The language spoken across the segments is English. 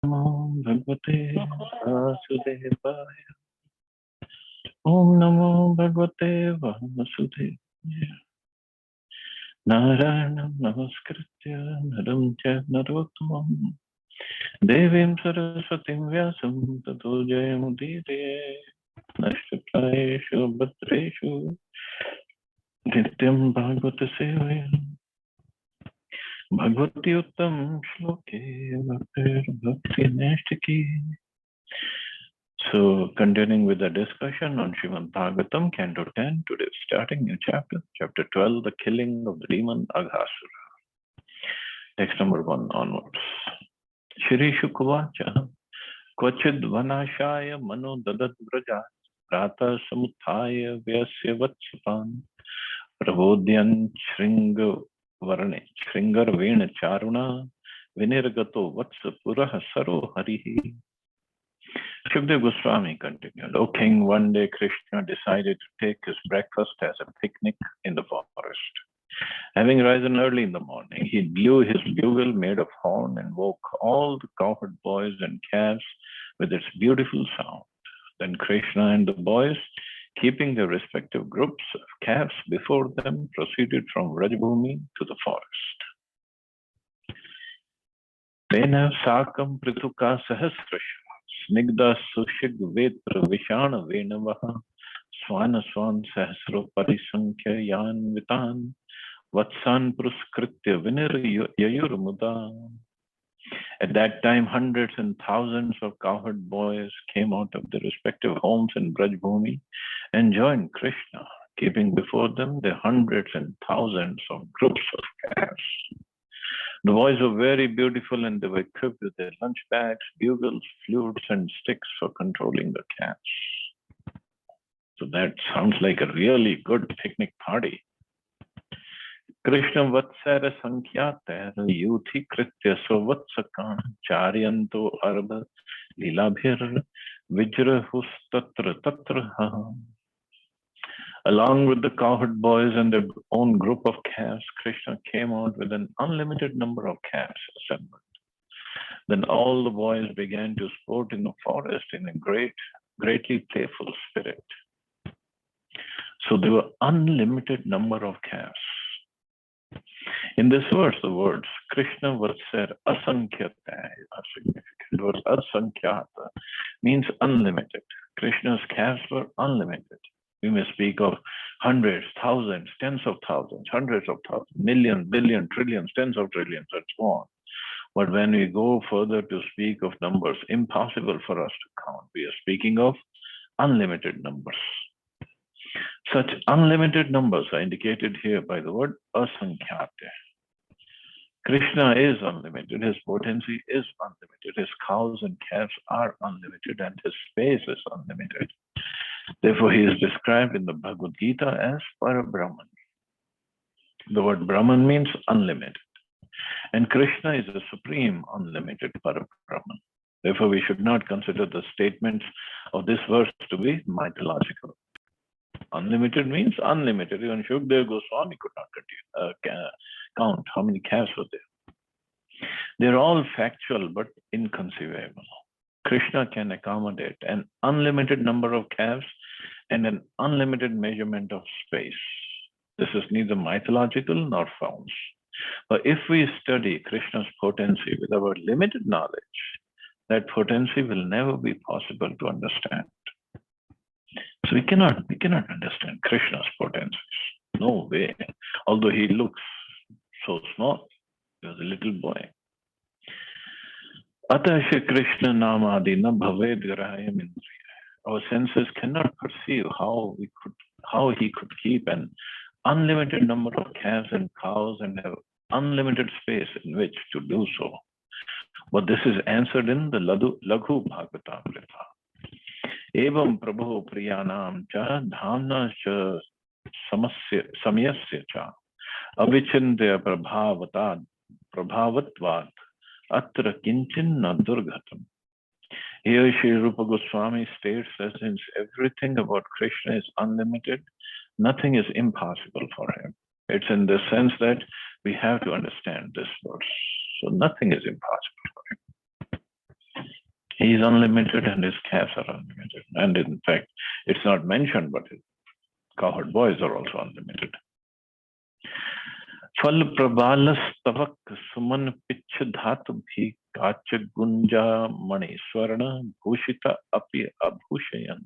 Namo Bhagavate Vasudevaya. Om Namo Bhagavate Vasudevaya. Narayanam Namaskritya Naram Cha Narottamam Devim Saraswatim Vyasam Tato Jayamudire Nashtapraeshu Bhatreshu Nityam Bhagavata Sevaya Bhagavati Uttam Shloke Bhaktir Bhakti Nashtaki. So, continuing with the discussion on Srimad Bhagavatam, Canto 10, today starting new chapter, chapter 12, the killing of the demon Aghasura. Text number 1 onwards. Shri Shukvacha Kvachid Vanashaya Mano Dadad Vraja Rata Samuthaya Vyasya Vatsapan Prabodhyan Shringar Vena Charuna Vinirgato Vatsa Puraha Saro Harihi. Shukdev Goswami continued, O king, one day Krishna decided to take his breakfast as a picnic in the forest. Having risen early in the morning, he blew his bugle made of horn and woke all the cowherd boys and calves with its beautiful sound. Then Krishna and the boys, keeping their respective groups of calves before them, proceeded from Rajabhumi to the forest. Tena sakam prituka sahasrasha snigda sushig vetra vishana venavaha swana swan sahasro parisankhya yan vitan vatsan praskritya vinir yayur muda. At that time, hundreds and thousands of cowherd boys came out of their respective homes in Brajbhumi and joined Krishna, keeping before them the hundreds and thousands of groups of calves. The boys were very beautiful and they were equipped with their lunch bags, bugles, flutes, and sticks for controlling the calves. So that sounds like a really good picnic party. Krishna Vatsara Sankhyatar Yuthi Kritya Sovatsakan Charyanto Arba Lilabhir Vijrahus Tatra Tatra. Along with the cowherd boys and their own group of calves, Krishna came out with an unlimited number of calves assembled. Then all the boys began to sport in the forest in a greatly playful spirit. So there were unlimited number of calves. In this verse, the words Krishna Vatsar Asankyata are significant. The word Asankyata means unlimited. Krishna's calves were unlimited. We may speak of hundreds, thousands, tens of thousands, hundreds of thousands, millions, billions, trillions, tens of trillions, and so on. But when we go further to speak of numbers impossible for us to count, we are speaking of unlimited numbers. Such unlimited numbers are indicated here by the word asankyate. Krishna is unlimited, his potency is unlimited, his cows and calves are unlimited, and his space is unlimited. Therefore, he is described in the Bhagavad Gita as Parabrahman. The word Brahman means unlimited. And Krishna is the supreme unlimited Parabrahman. Therefore, we should not consider the statements of this verse to be mythological. Unlimited means unlimited. Even Shukdev Goswami could not count how many calves were there. They're all factual but inconceivable. Krishna can accommodate an unlimited number of calves and an unlimited measurement of space. This is neither mythological nor false. But if we study Krishna's potency with our limited knowledge, that potency will never be possible to understand. So we cannot understand Krishna's potencies. No way. Although he looks so small, he was a little boy. Ata Shri Krishna Namadi na bhaved grahayam indriya. Our senses cannot perceive how he could keep an unlimited number of calves and cows and have unlimited space in which to do so. But this is answered in the Laghu Bhagavatamrita. Evam Prabhu Priyanam cha dhamna cha samayasya cha avichindya prabhavatvat atra kinchin na durghatam. Here Sri Rupa Goswami states that since everything about Krishna is unlimited, nothing is impossible for him. It's in the sense that we have to understand this verse. So nothing is impossible for him. He is unlimited and his calves are unlimited. And in fact, it's not mentioned, but his cowherd boys are also unlimited. फल प्रबाल स्तवक सुमन पिच्छ धातु भी काच गुंजा मणि स्वर्ण भूषिता अपि अभूषयन.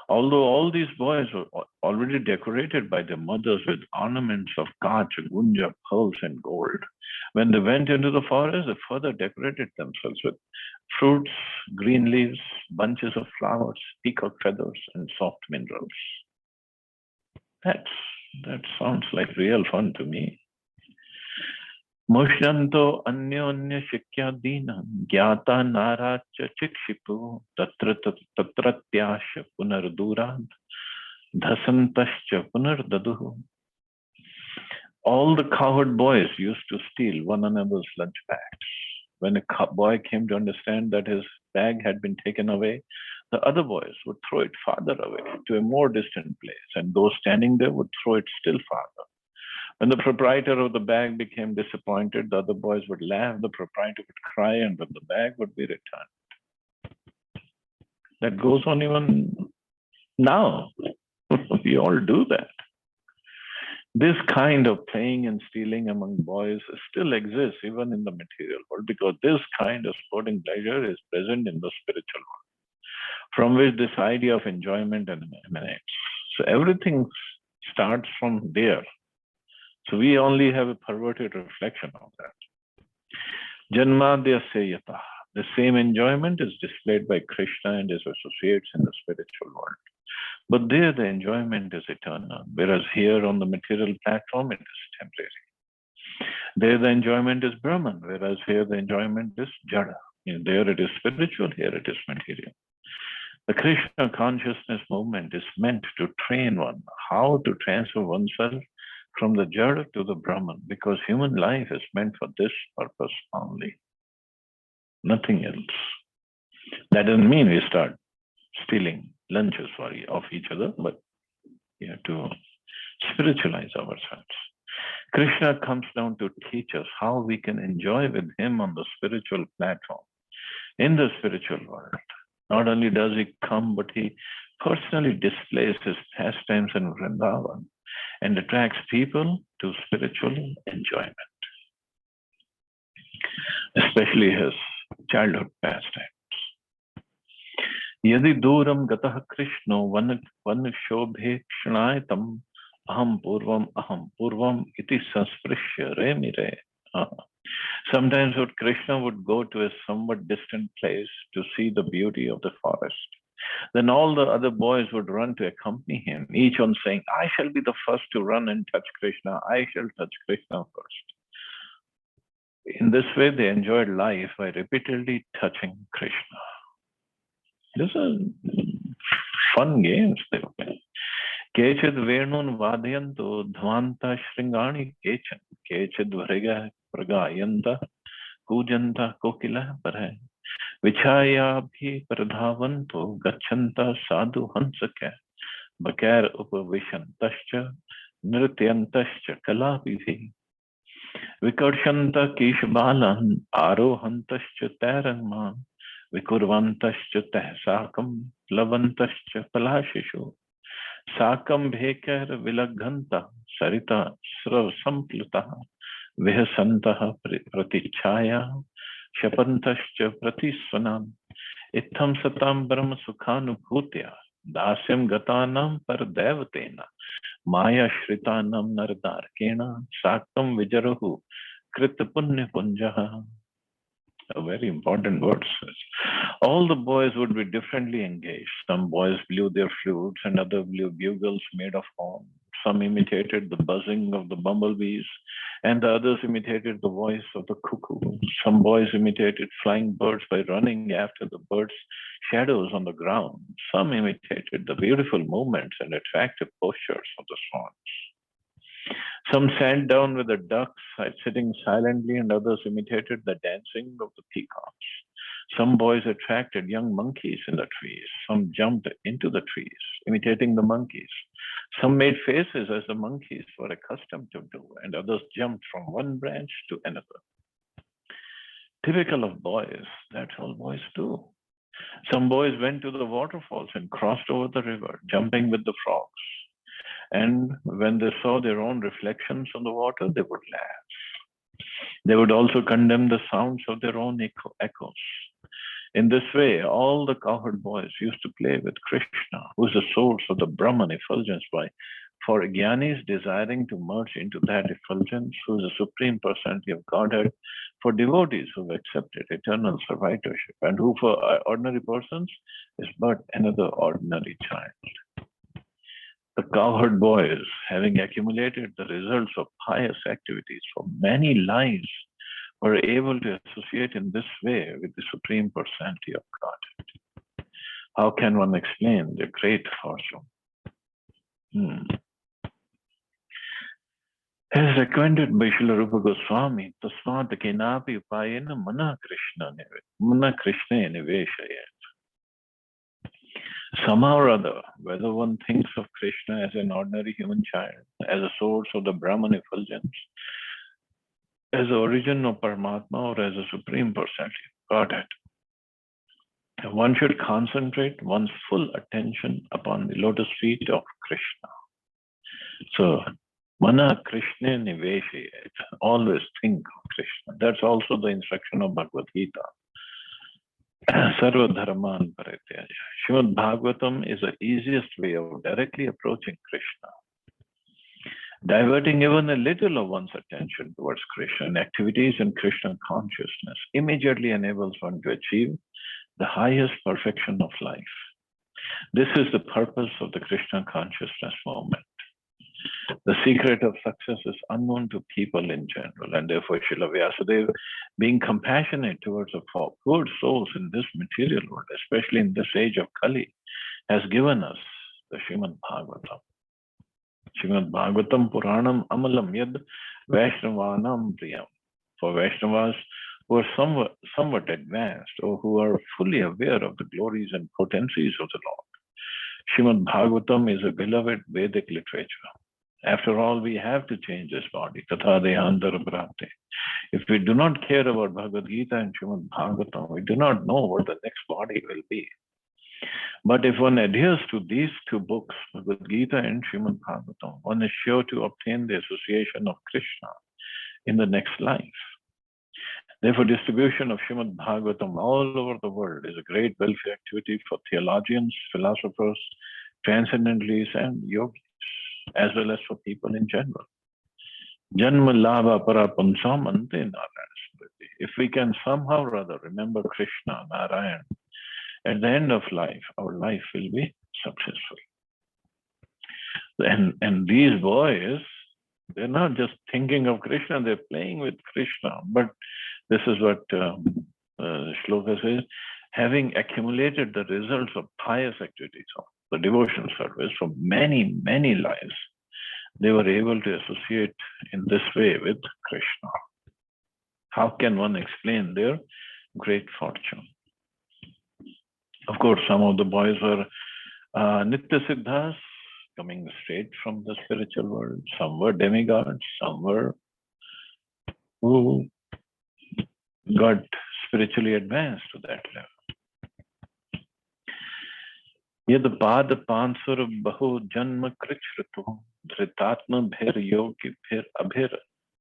Although all these boys were already decorated by their mothers with ornaments of kach, gunja, pearls, and gold, when they went into the forest, they further decorated themselves with fruits, green leaves, bunches of flowers, peacock feathers, and soft minerals. That sounds like real fun to me. Mushanto anyonya shikyadina gyata naracha chikshipu tatratyasha punardurad dhasantascha punardaduhu. All the cowherd boys used to steal one another's lunch bags. When a boy came to understand that his bag had been taken away, the other boys would throw it farther away to a more distant place, and those standing there would throw it still farther. When the proprietor of the bag became disappointed, the other boys would laugh, the proprietor would cry, and then the bag would be returned. That goes on even now. We all do that. This kind of playing and stealing among boys still exists even in the material world, because this kind of sporting pleasure is present in the spiritual world, from which this idea of enjoyment emanates. So everything starts from there. So we only have a perverted reflection of that. Janmadya Seyata. The same enjoyment is displayed by Krishna and his associates in the spiritual world. But there the enjoyment is eternal, whereas here on the material platform it is temporary. There the enjoyment is Brahman, whereas here the enjoyment is Jada. There it is spiritual, here it is material. The Krishna consciousness movement is meant to train one how to transfer oneself from the Jada to the Brahman, because human life is meant for this purpose only, nothing else. That doesn't mean we start stealing lunches of each other, but we have to spiritualize ourselves. Krishna comes down to teach us how we can enjoy with him on the spiritual platform, in the spiritual world. Not only does he come, but he personally displays his pastimes in Vrindavan and attracts people to spiritual enjoyment, especially his childhood pastimes. Yadi duram gatah Krishno vanshobhe kshanaitam aham purvam iti sansprishya remire. Sometimes Krishna would go to a somewhat distant place to see the beauty of the forest. Then all the other boys would run to accompany him, each one saying, I shall be the first to run and touch Krishna. I shall touch Krishna first. In this way, they enjoyed life by repeatedly touching Krishna. These are fun games they were playing. Kechid Venun Vadyanto Dhvanta Shringani Kechan Kechid Variga Pragayanta Kujanta Kokila Parhe Vichaya Bhi Pradhavanto Gachanta Sadhu Hansaka Bakar Upavishantascha Nrityantascha Kalapivi Vikarshanta Kishbalan Arohantascha Tarangman Vikurvantascha Tahsakam Lavantascha Palashishu Sakam Bhekar Vilaghanta Sarita Srav Samplutaha Vihasantah Pratichaya Shapantascha Pratiswanam Itham Satam Brahma Sukhanubhutya Dasyam Gatanam Pardevatena Maya Shritanam Nardarkena Sakam Vijaruhu Kritapunya Punjaha. A very important words. All the boys would be differently engaged. Some boys blew their flutes and others blew bugles made of horn. Some imitated the buzzing of the bumblebees and the others imitated the voice of the cuckoo. Some boys imitated flying birds by running after the birds' shadows on the ground. Some imitated the beautiful movements and attractive postures of the swans. Some sat down with the ducks, sitting silently, and others imitated the dancing of the peacocks. Some boys attracted young monkeys in the trees. Some jumped into the trees, imitating the monkeys. Some made faces as the monkeys were accustomed to do, and others jumped from one branch to another. Typical of boys, that's all boys do. Some boys went to the waterfalls and crossed over the river, jumping with the frogs. And when they saw their own reflections on the water, they would laugh. They would also condemn the sounds of their own echoes. In this way, all the cowherd boys used to play with Krishna, who is the source of the Brahman effulgence, for Jnanis desiring to merge into that effulgence, who is the Supreme Personality of Godhead, for devotees who have accepted eternal survivorship, and who for ordinary persons is but another ordinary child. The cowherd boys, having accumulated the results of pious activities for many lives, were able to associate in this way with the Supreme Personality of Godhead. How can one explain their great fortune? As recommended by Srila Rupa Goswami, Tasmat Kenapi Upayena Mana Krishna Niveshayat. Somehow or other, whether one thinks of Krishna as an ordinary human child, as a source of the Brahman effulgence, as the origin of Paramatma, or as a Supreme Personality of Godhead, one should concentrate one's full attention upon the lotus feet of Krishna. So, Mana Krishna Niveshayat. Always think of Krishna. That's also the instruction of Bhagavad Gita. Sarva Dharman Parityaja. Srimad Bhagavatam is the easiest way of directly approaching Krishna. Diverting even a little of one's attention towards Krishna and activities in Krishna consciousness immediately enables one to achieve the highest perfection of life. This is the purpose of the Krishna consciousness movement. The secret of success is unknown to people in general, and therefore Srila Vyasadeva, being compassionate towards the poor souls in this material world, especially in this age of Kali, has given us the Srimad Bhagavatam. Srimad Bhagavatam Puranam Amalam Yad Vaishnavanam Priyam. For Vaishnavas who are somewhat advanced or who are fully aware of the glories and potencies of the Lord, Srimad Bhagavatam is a beloved Vedic literature. After all, we have to change this body. Tatha dehantara prapte. If we do not care about Bhagavad Gita and Srimad Bhagavatam, we do not know what the next body will be. But if one adheres to these two books, Bhagavad Gita and Srimad Bhagavatam, one is sure to obtain the association of Krishna in the next life. Therefore, distribution of Srimad Bhagavatam all over the world is a great welfare activity for theologians, philosophers, transcendentalists, and yogis, as well as for people in general. Janma Lava Parapansam Ante Narayana Smriti. If we can somehow or other remember Krishna, Narayan, at the end of life, our life will be successful. And these boys, they're not just thinking of Krishna, they're playing with Krishna. But this is what Shloka says, having accumulated the results of pious activities, of the devotional service for many, many lives, they were able to associate in this way with Krishna. How can one explain their great fortune? Of course, some of the boys were Nitya Siddhas, coming straight from the spiritual world. Some were demigods, some were who got spiritually advanced to that level. Yad pada pansur bahu janma krichritu dhritatma bhir yogi bhir abhir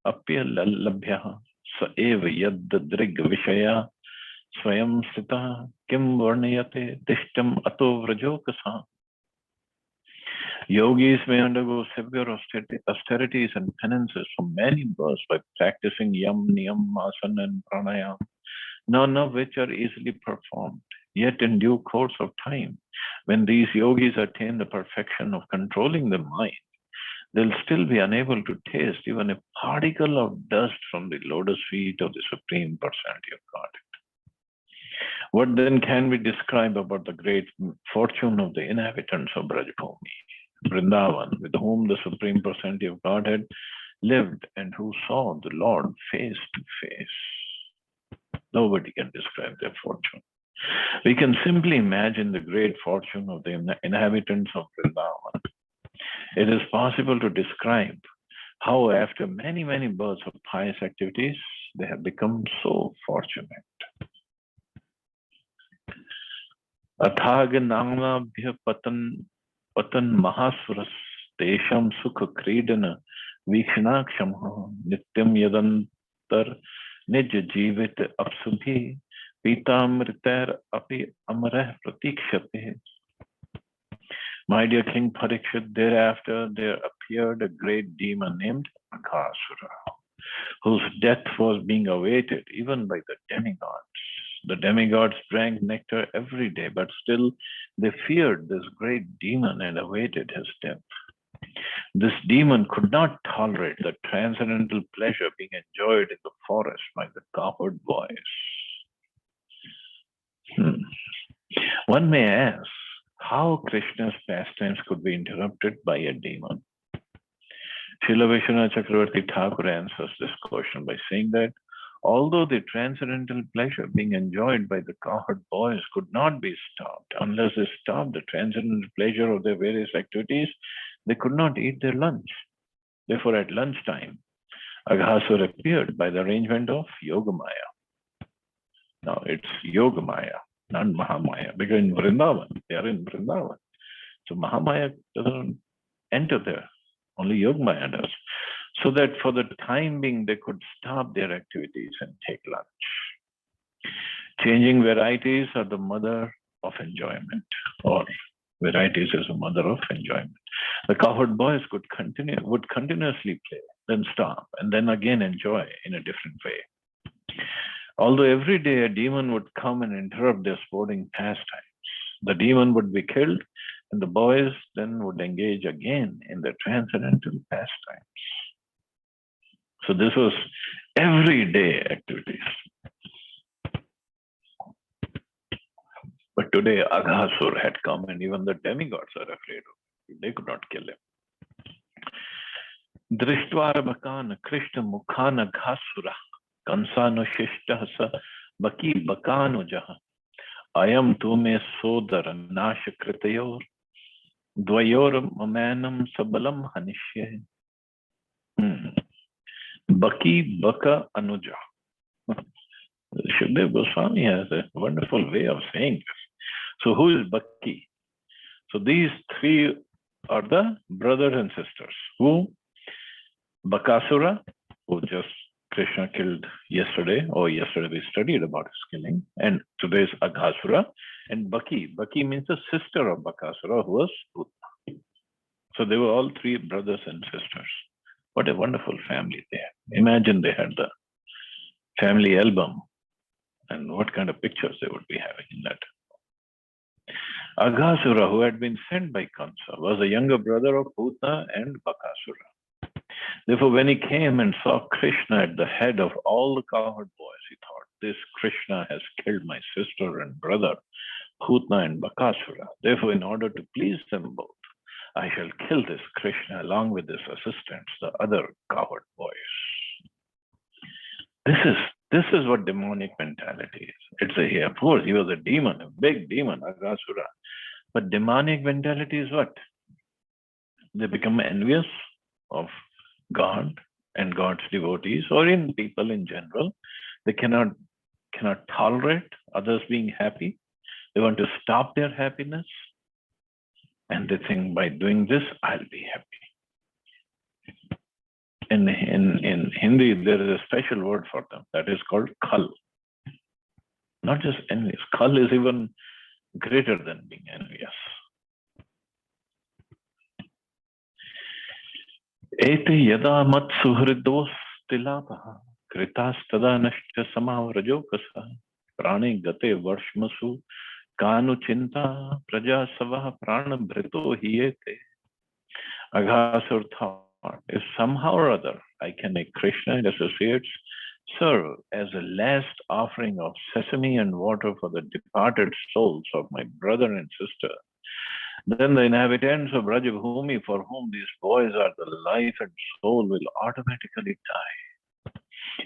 apya lalabhya sa eva yad drig vishaya swayam sita kim varnayate tishtam ato vrajokasa. Yogis may undergo severe austerities and penances for many births by practicing yam, niyam, asana, and pranayam, none of which are easily performed. Yet in due course of time, when these yogis attain the perfection of controlling the mind, they'll still be unable to taste even a particle of dust from the lotus feet of the Supreme Personality of God. What then can we describe about the great fortune of the inhabitants of Brajbhumi, Vrindavan, with whom the Supreme Personality of Godhead lived and who saw the Lord face to face? Nobody can describe their fortune. We can simply imagine the great fortune of the inhabitants of Vrindavan. It is possible to describe how after many, many births of pious activities, They have become so fortunate. अथाग नामाभ्य पतन महासुरस तेषां सुख क्रीडन वीक्षणाक्षम नित्यम यदंतर निज जीवित अपसुभि पीतामृतैर अपि अमरः प्रतीक्षते. My dear King Parikshit, thereafter there appeared a great demon named Aghasura, whose death was being awaited even by the demigods. The demigods drank nectar every day, but still they feared this great demon and awaited his death. This demon could not tolerate the transcendental pleasure being enjoyed in the forest by the cowherd boys. One may ask how Krishna's pastimes could be interrupted by a demon. Srila Vishwanath Chakravarti Thakur answers this question by saying that although the transcendental pleasure being enjoyed by the cowherd boys could not be stopped, unless they stopped the transcendental pleasure of their various activities, they could not eat their lunch. Therefore, at lunchtime, Aghasura appeared by the arrangement of Yogamaya. Now, it's Yogamaya, not Mahamaya, because in Vrindavan, they are in Vrindavan. So Mahamaya doesn't enter there. Only Yogamaya does. So that for the time being, they could stop their activities and take lunch. Changing varieties are the mother of enjoyment, or varieties is the mother of enjoyment. The cowherd boys would continuously play, then stop, and then again enjoy in a different way. Although every day a demon would come and interrupt their sporting pastimes, the demon would be killed, and the boys then would engage again in their transcendental pastimes. So this was everyday activities. But today Aghasura had come, and even the demigods are afraid of him. They could not kill him. Drishtvar Bakan Krishna Mukhan Aghasura Kansanu Shishta Sa Baki Bakanujaha Ayam Tume Sodara Nasha Kritayor Dvayor Mamanam Sabalam Hanishye. Baki Baka Anuja. Shukdev Goswami has a wonderful way of saying this. So who is Baki? So these three are the brothers and sisters. Who? Bakasura, who just Krishna killed yesterday, or yesterday we studied about his killing, and today is Aghasura, and Baki. Baki means the sister of Bakasura, who was Bhutna. So they were all three brothers and sisters. What a wonderful family they had. Imagine they had the family album, and what kind of pictures they would be having in that. Aghasura, who had been sent by Kamsa, was the younger brother of Bhutna and Bakasura. Therefore, when he came and saw Krishna at the head of all the cowherd boys, he thought, this Krishna has killed my sister and brother, Bhutna and Bakasura. Therefore, in order to please them both, I shall kill this Krishna along with his assistants, the other cowherd boys. This is what demonic mentality is. Of course, he was a demon, a big demon, Aghasura. But demonic mentality is what? They become envious of God and God's devotees, or in people in general. They cannot tolerate others being happy. They want to stop their happiness. And they think, by doing this, I'll be happy. In Hindi, there is a special word for them that is called khal. Not just envious. Khal is even greater than being envious. Ete yada mat suhridos tilapaha kritas tada nashta samavrajokasa prane gate varshmasu kanu chinta praja savah prana bhrito hiyete. Aghasura thought, if somehow or other I can make Krishna and associates serve as a last offering of sesame and water for the departed souls of my brother and sister, then the inhabitants of Brajabhumi, for whom these boys are the life and soul, will automatically die.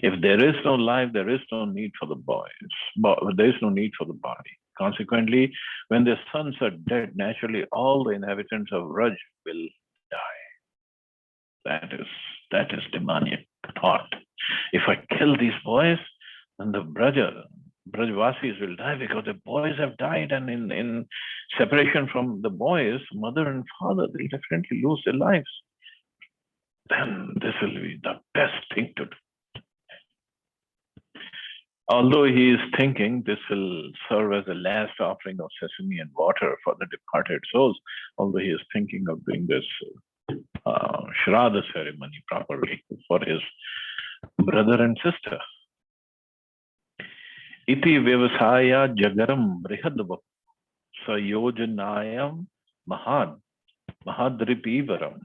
If there is no life, there is no need for the boys. There is no need for the body. Consequently, when their sons are dead, naturally all the inhabitants of Braj will die. That is demonic thought, if I kill these boys, then the Brajvasis will die, because the boys have died, and in separation from the boys, mother and father, they'll definitely lose their lives. Then this will be the best thing to do. Although he is thinking this will serve as a last offering of sesame and water for the departed souls, although he is thinking of doing this Shraddha ceremony properly for his brother and sister. Iti vyavasaya jagaram brihadva sayojanayam mahadripivaram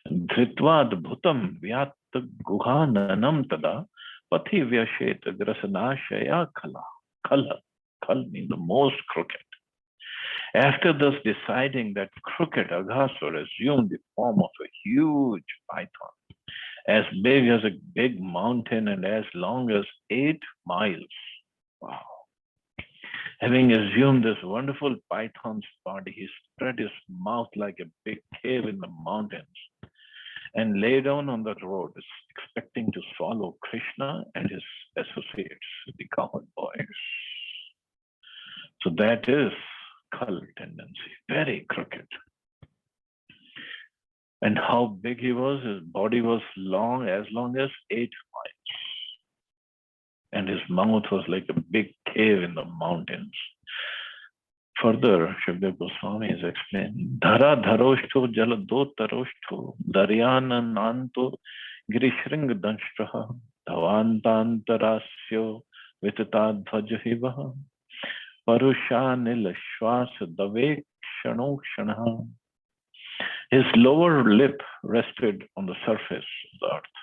dhritvad bhutam vyat guhananam tada pati vyashet grasanashaya kala. Kal means the most crooked. After thus deciding that crooked Aghasura assumed the form of a huge python, as big as a big mountain and as long as 8 miles. Wow. Having assumed this wonderful python's body, he spread his mouth like a big cave in the mountains and lay down on the road, expecting to swallow Krishna and his associates, the cowherd boys. So that is Kal tendency, very crooked. And how big he was, his body was long as 8 miles. And his mouth was like a big cave in the mountains. Further, Shukdev Goswami is explaining, Dhara dharoshto jalado taroshto daryanananto girishring danshtraha dhavantantarasyo vitadvajahivaha parushanil shwas davekshanokshanah. His lower lip rested on the surface of the earth,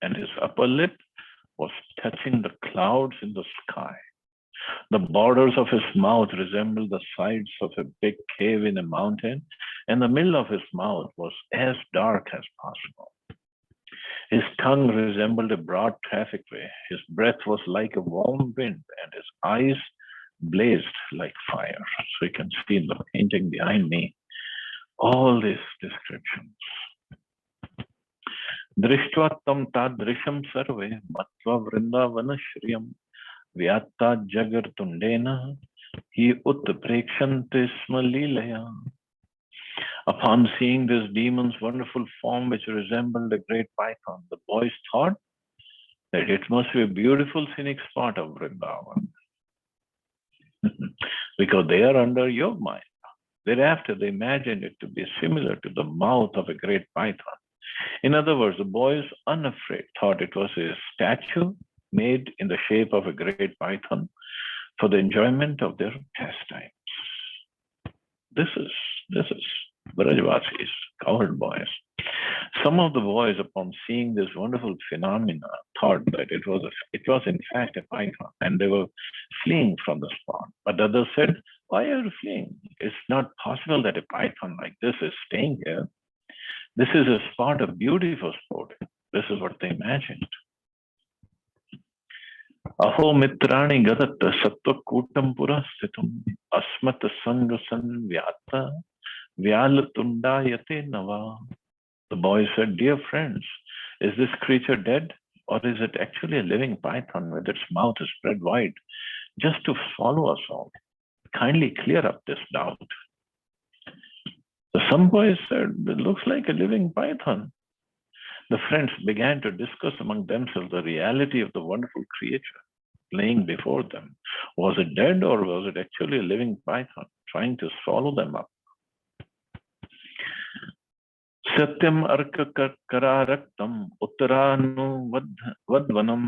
and his upper lip was touching the clouds in the sky. The borders of his mouth resembled the sides of a big cave in a mountain, and the middle of his mouth was as dark as possible. His tongue resembled a broad traffic way. His breath was like a warm wind, and his eyes blazed like fire. So you can see in the painting behind me all these descriptions. Drishtvatam tadrisham sarve matva vrindavana shriyam vyatta jagartundena hi utprekshanti sma leelaya. Upon seeing this demon's wonderful form, which resembled a great python, the boys thought that it must be a beautiful scenic spot of Vrindavan. Because they are under Yogamaya. Thereafter, they imagined it to be similar to the mouth of a great python. In other words, the boys, unafraid, thought it was a statue made in the shape of a great python for the enjoyment of their pastimes. This is Brajvasis, cowherd boys. Some of the boys, upon seeing this wonderful phenomena, thought that it was in fact a python, and they were fleeing from the spot. But others said, "Why are you fleeing? It's not possible that a python like this is staying here. This is a spot of beauty for sport." This is what they imagined. Aho mitrani gadat sattva kutam pura sthitum asmat sanga sanvyata vyalatunda yate nava. The boy said, "Dear friends, is this creature dead, or is it actually a living python with its mouth spread wide just to swallow us all? Kindly clear up this doubt." So some boys said, "It looks like a living python." The friends began to discuss among themselves the reality of the wonderful creature laying before them. Was it dead, or was it actually a living python trying to swallow them up? Satyam arka kararaktam uttaranu vadvanam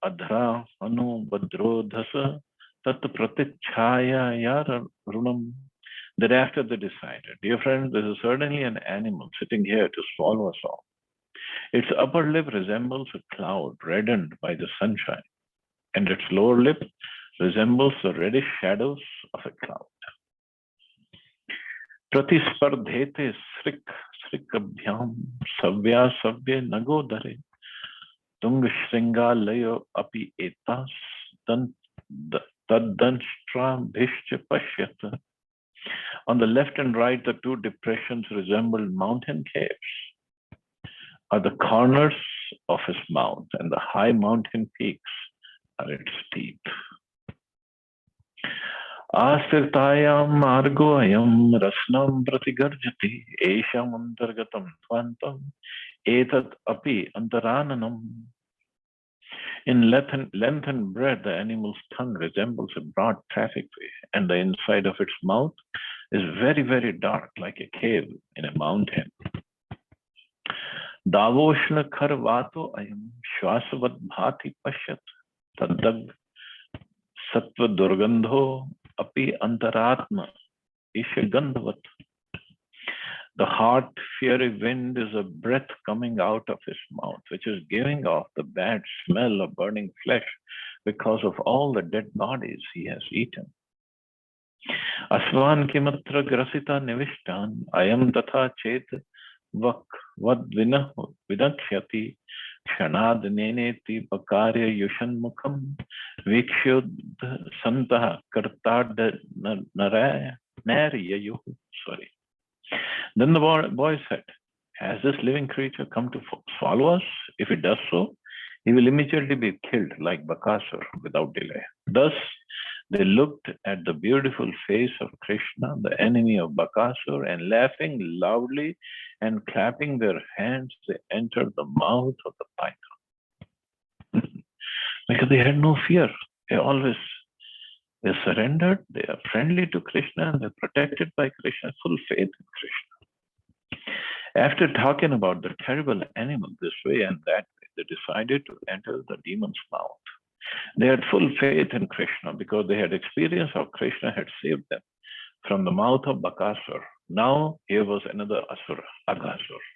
adhra anu vadrodhasa tat pratichaya yar runam. Thereafter they decided, "Dear friends, this is certainly an animal sitting here to swallow us all. Its upper lip resembles a cloud reddened by the sunshine, and its lower lip resembles the reddish shadows of a cloud. Pratispardhete srikabhyam savya savya nagodare tung shringalayo api etas taddanshtra bhishcha pashyata." On the left and right, the two depressions resembled mountain caves. are the corners of his mouth, and the high mountain peaks are its teeth. Asirtayam margoyam rasnam pratigarjati esham antargatam tvantam etat api antarananam. In length and breadth, the animal's tongue resembles a broad traffic way, and the inside of its mouth is very, very dark, like a cave in a mountain. Davoshna kharvato ayam shwasavad bhati pashyat tadag sattva durgandho api antaratma ishagandhavat. The hot, fiery wind is a breath coming out of his mouth, which is giving off the bad smell of burning flesh because of all the dead bodies he has eaten. Asvan kimatra grasita nivishtan ayam tatha chet vak vad vidakshati kshanad neneti pakarya yushan mukham vikshud santah kartad naryayu. Sorry. Then the boy said, has this living creature come to swallow us? If it does so, he will immediately be killed like Aghasura without delay. Thus, they looked at the beautiful face of Krishna, the enemy of Aghasura, and laughing loudly and clapping their hands, they entered the mouth of the python. Because they had no fear. They surrendered, they are friendly to Krishna, and they're protected by Krishna, full faith in Krishna. After talking about the terrible animal this way and that way, they decided to enter the demon's mouth. They had full faith in Krishna because they had experienced how Krishna had saved them from the mouth of Aghasura. Now here was another Asura, Aghasura.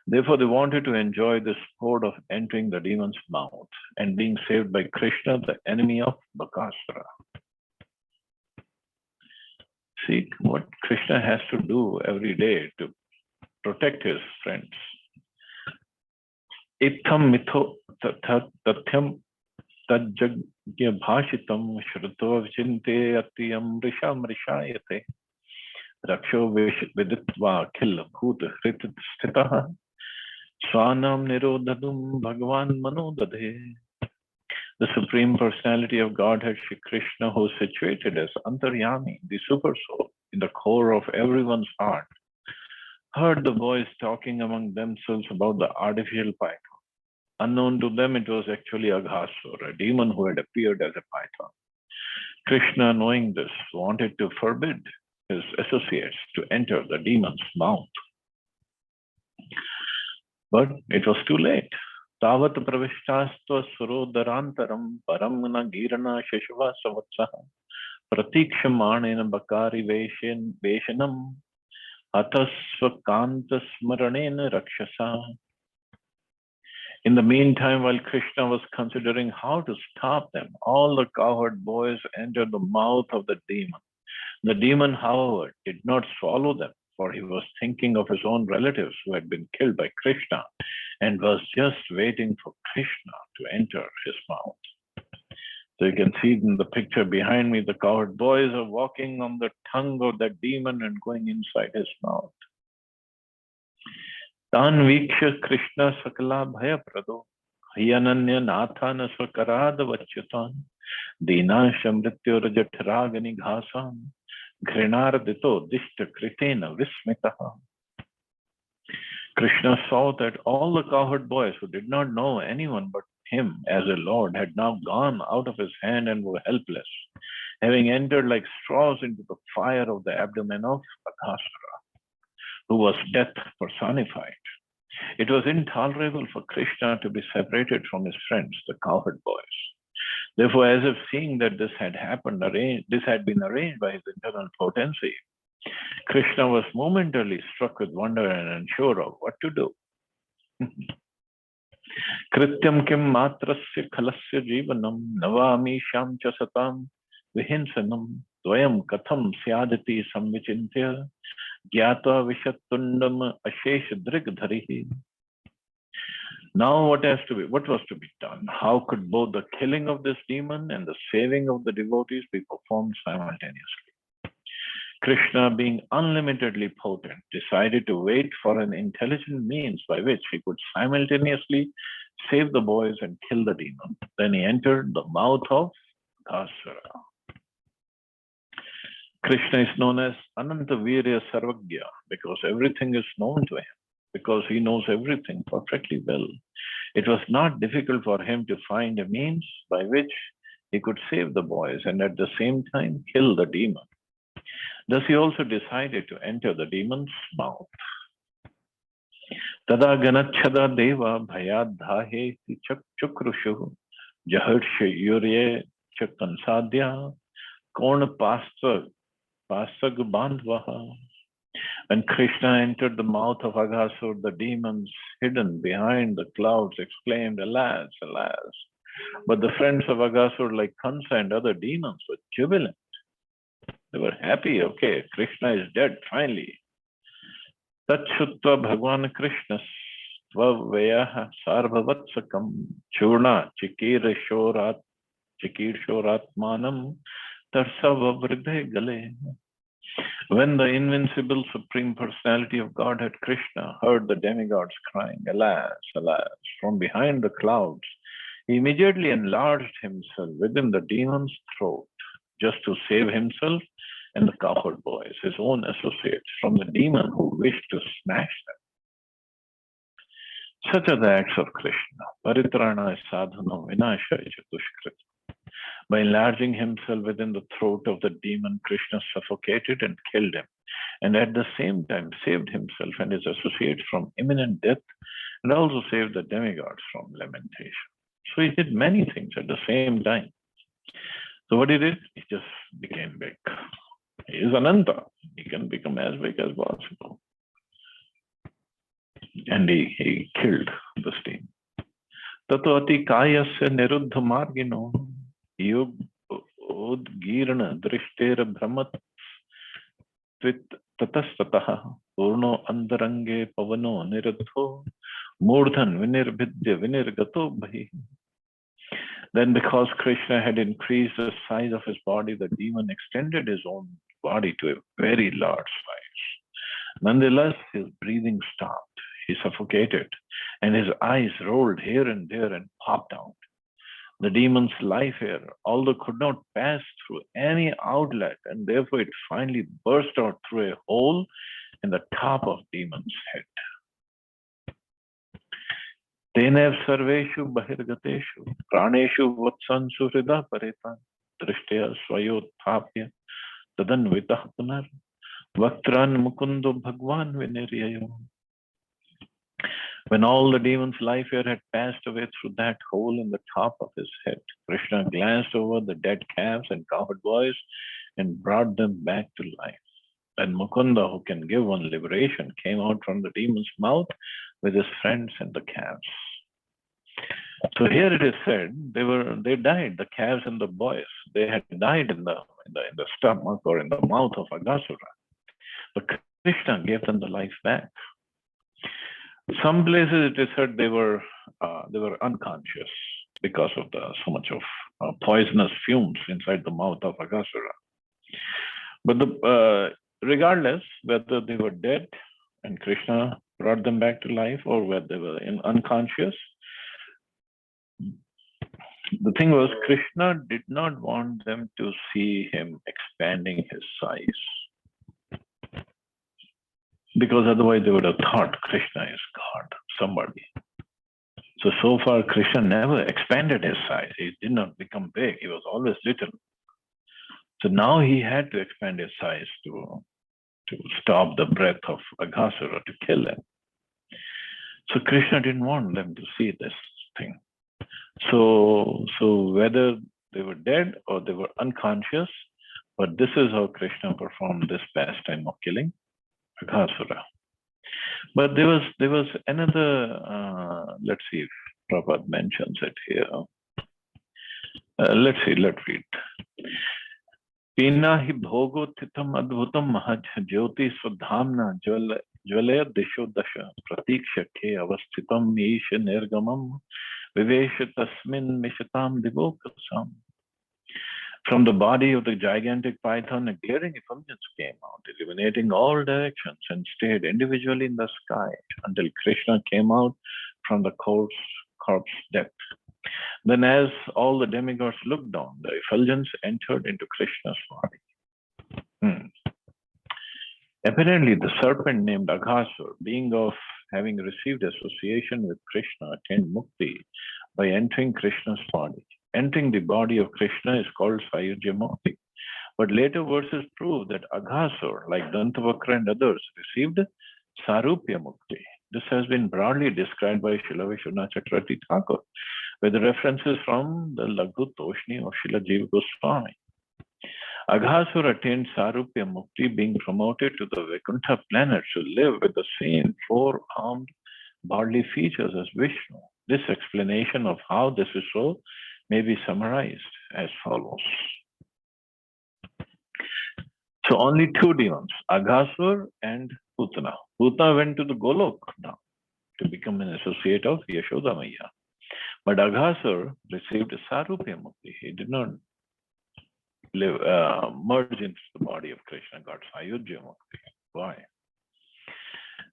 Therefore, they wanted to enjoy the sport of entering the demon's mouth and being saved by Krishna, the enemy of Aghasura. See what Krishna has to do every day to protect his friends. Itam mitho tatyam tajjagya bhashitam shruto vichinte atiyam risham rishayate raksho viditva khil bhut hrit sthitah swanam nirodhadum bhagavan manodadhe. The Supreme Personality of Godhead, Shri Krishna, who is situated as Antaryami, the Super Soul, in the core of everyone's heart, heard the boys talking among themselves about the artificial python. Unknown to them, it was actually Aghasura, a demon who had appeared as a python. Krishna, knowing this, wanted to forbid his associates to enter the demon's mouth. But it was too late. Tavat pravishtastva surodarantaram param na girana shashva savatsaha pratikshamanena bakari veshanam atasva kanta smaranena rakshasa. In the meantime, while Krishna was considering how to stop them, all the cowherd boys entered the mouth of the demon. The demon, however, did not swallow them, for he was thinking of his own relatives who had been killed by Krishna and was just waiting for Krishna to enter his mouth. So you can see in the picture behind me, the cowherd boys are walking on the tongue of that demon and going inside his mouth. Tan viksha Krishna sakala bhaya prado hyananya nathana swakarada vachyutan dinasha mrityu rajatragani ghasam Grinardito dishta kritena vismitaha. Krishna saw that all the cowherd boys who did not know anyone but him as a lord had now gone out of his hand and were helpless, having entered like straws into the fire of the abdomen of Aghasura, who was death personified. It was intolerable for Krishna to be separated from his friends, the cowherd boys. Therefore, as if seeing that this had happened, this had been arranged by his internal potency, Krishna was momentarily struck with wonder and unsure of what to do. Krityam kim matrasya khalasya jivanam navami sham cha satam vihinsanam dvayam katham syadati samvichintya gyata vishatundam ashesh drigdharihi. Now what was to be done? How could both the killing of this demon and the saving of the devotees be performed simultaneously? Krishna, being unlimitedly potent, decided to wait for an intelligent means by which he could simultaneously save the boys and kill the demon. Then he entered the mouth of Aghasura. Krishna is known as Ananta Virya Sarvagya because everything is known to him, because he knows everything perfectly well. It was not difficult for him to find a means by which he could save the boys and at the same time kill the demon. Thus he also decided to enter the demon's mouth. Tada ganachada deva bhayadhahe chukrushu jaharsha yurye chakansadya korna pasag bandvaha. When Krishna entered the mouth of Aghasura, the demons hidden behind the clouds exclaimed, "Alas, alas." But the friends of Aghasura, like Kansa and other demons, were jubilant. They were happy. Okay, Krishna is dead, finally. Tachutva Bhagwan Krishna Svavayaha Sarvavatsakam Churna Chikirshoratmanam Tarsavavridhe Gale. When the invincible Supreme Personality of Godhead Krishna heard the demigods crying, "Alas, alas," from behind the clouds, he immediately enlarged himself within the demon's throat just to save himself and the cowherd boys, his own associates, from the demon who wished to smash them. Such are the acts of Krishna. Paritrana sadhano vinashaya dushkrita. By enlarging himself within the throat of the demon, Krishna suffocated and killed him, and at the same time saved himself and his associates from imminent death, and also saved the demigods from lamentation. So he did many things at the same time. So what he did, he just became big. He is Ananta. He can become as big as possible. And he killed this demon. Tato ati kayasya niruddha margino yug udgirna drishtera brahmat tvit tatastataha purno andarange pavano niruddho murdhan vinirbhidya vinirgato bhahi. Then because Krishna had increased the size of his body, the demon extended his own body to a very large size. Nonetheless, his breathing stopped. He suffocated, and his eyes rolled here and there and popped out. The demon's life air, although could not pass through any outlet, and therefore it finally burst out through a hole in the top of demon's head. Tenev sarveshu bahirgateshu praneshu vatsansu hrida paretan drishtya swayothapya tadanvitah punar vaktran mukundo bhagwan viniryayo. When all the demon's life air had passed away through that hole in the top of his head, Krishna glanced over the dead calves and cowherd boys and brought them back to life. And Mukunda, who can give one liberation, came out from the demon's mouth with his friends and the calves. So here it is said they died, the calves and the boys. They had died in the stomach or in the mouth of Aghasura. But Krishna gave them the life back. Some places it is said they were unconscious because of so much of poisonous fumes inside the mouth of Aghasura. But regardless whether they were dead and Krishna brought them back to life or whether they were unconscious, the thing was Krishna did not want them to see him expanding his size, because otherwise they would have thought Krishna is God, somebody. So far Krishna never expanded his size. He did not become big. He was always little. So now he had to expand his size to stop the breath of Aghasura, to kill him. So Krishna didn't want them to see this thing. So whether they were dead or they were unconscious, but this is how Krishna performed this pastime of killing Aghasura. But there was another, let's see if Prabhupada mentions it here. Let's read. Pina hi bhogo titam adbhutam mahaj jyoti swadhamna jvalaya disho dasha pratiksha ke avasthitam isha nirgamam vivesha tasmin mishatam divokasam. From the body of the gigantic python, a glaring effulgence came out, illuminating all directions, and stayed individually in the sky until Krishna came out from the corpse depth. Then, as all the demigods looked down, the effulgence entered into Krishna's body. Apparently, the serpent named Aghasura, being of having received association with Krishna, attained mukti by entering Krishna's body. Entering the body of Krishna is called Sayujya Mukti. But later verses prove that Aghasura, like Dantavakra and others, received Sarupya Mukti. This has been broadly described by Srila Vishwanath Chakravarti Thakur, with references from the Laghu Toshni of Srila Jiva Goswami. Aghasura attained Sarupya Mukti, being promoted to the Vaikuntha planet to live with the same four-armed bodily features as Vishnu. This explanation of how this is so may be summarized as follows. So only two demons, Aghasura and Putana. Putana went to the Golok now to become an associate of Yashoda Maya. But Aghasura received Sarupya Mukti. He did not merge into the body of Krishna, got Sayujya Mukti. Why?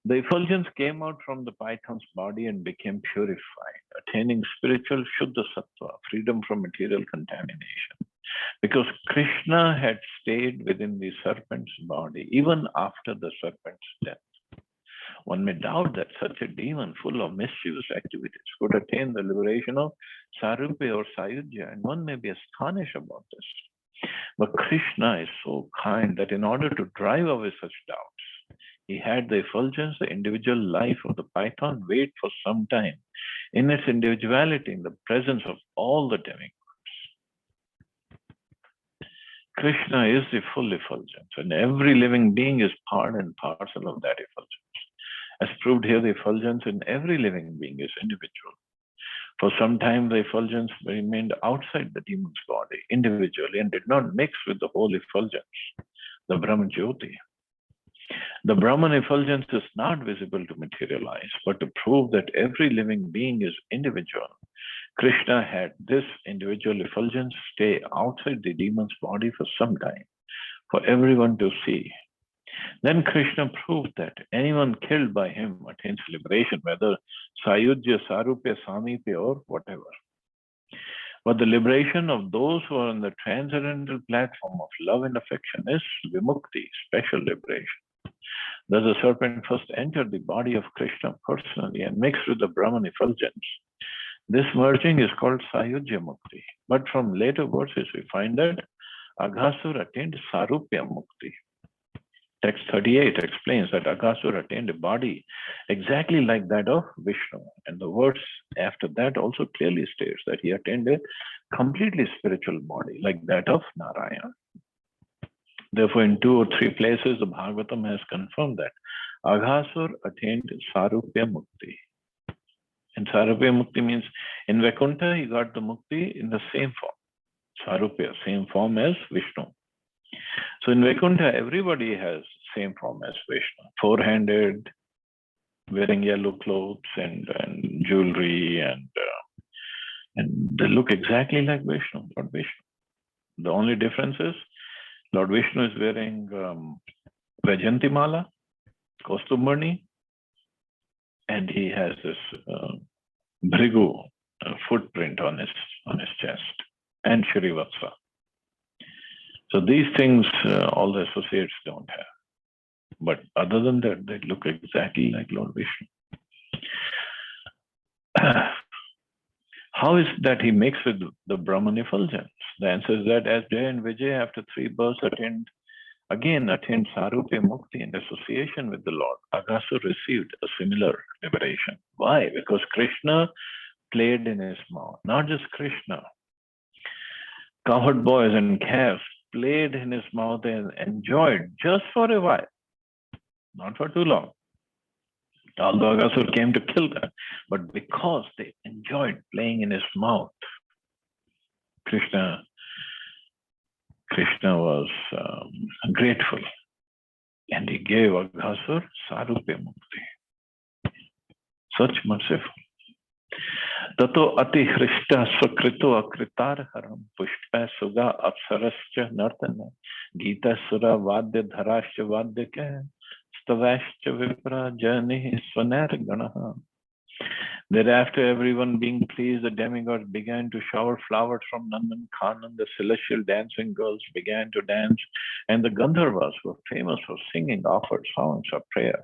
The effulgence came out from the python's body and became purified, attaining spiritual Shuddha Sattva, freedom from material contamination. Because Krishna had stayed within the serpent's body even after the serpent's death. One may doubt that such a demon full of mischievous activities could attain the liberation of Sarupya or Sayujya, and one may be astonished about this. But Krishna is so kind that in order to drive away such doubts, he had the effulgence, the individual life of the python, wait for some time in its individuality in the presence of all the demigods. Krishna is the full effulgence, and every living being is part and parcel of that effulgence. As proved here, the effulgence in every living being is individual. For some time, the effulgence remained outside the demon's body individually and did not mix with the whole effulgence, the Brahman Jyoti. The Brahman effulgence is not visible to materialize, but to prove that every living being is individual, Krishna had this individual effulgence stay outside the demon's body for some time, for everyone to see. Then Krishna proved that anyone killed by him attains liberation, whether Sayujya, Sarupya, Samipya, or whatever. But the liberation of those who are on the transcendental platform of love and affection is Vimukti, special liberation. Thus the serpent first entered the body of Krishna personally and mixed with the Brahman effulgence. This merging is called Sayujya Mukti. But from later verses we find that Aghasura attained Sarupya Mukti. Text 38 explains that Aghasura attained a body exactly like that of Vishnu. And the verse after that also clearly states that he attained a completely spiritual body like that of Narayana. Therefore, in 2 or 3 places, the Bhagavatam has confirmed that Aghasura attained Sarupya Mukti. And Sarupya Mukti means in Vaikuntha, he got the Mukti in the same form. Sarupya, same form as Vishnu. So in Vaikuntha, everybody has same form as Vishnu. Four-handed, wearing yellow clothes and jewelry, and they look exactly like Vishnu, Lord Vishnu. The only difference is Lord Vishnu is wearing Vajanti Mala, Kaustubharni, and he has this Bhrigu footprint on his chest, and Shrivatsa. So these things all the associates don't have. But other than that, they look exactly like Lord Vishnu. How is that he mixed with the Brahman effulgence? The answer is that as Jay and Vijay, after 3 births, attained Sarupya Mukti in association with the Lord, Aghasura received a similar liberation. Why? Because Krishna played in his mouth. Not just Krishna. Cowherd boys and calves played in his mouth and enjoyed just for a while, not for too long. Although Aghasura came to kill them, but because they enjoyed playing in his mouth, Krishna was grateful, and he gave Aghasura Sarupya Mukti. Such merciful. Tato ati hrishta sukrito akritar haram pushpa suga apsarascha nartana gita sura vadya dharascha vadya ke stavascha vipra jani swanar ganaha. Thereafter, everyone being pleased, the demigods began to shower flowers from Nandan Kanan. The celestial dancing girls began to dance, and the Gandharvas were famous for singing offered songs of prayer.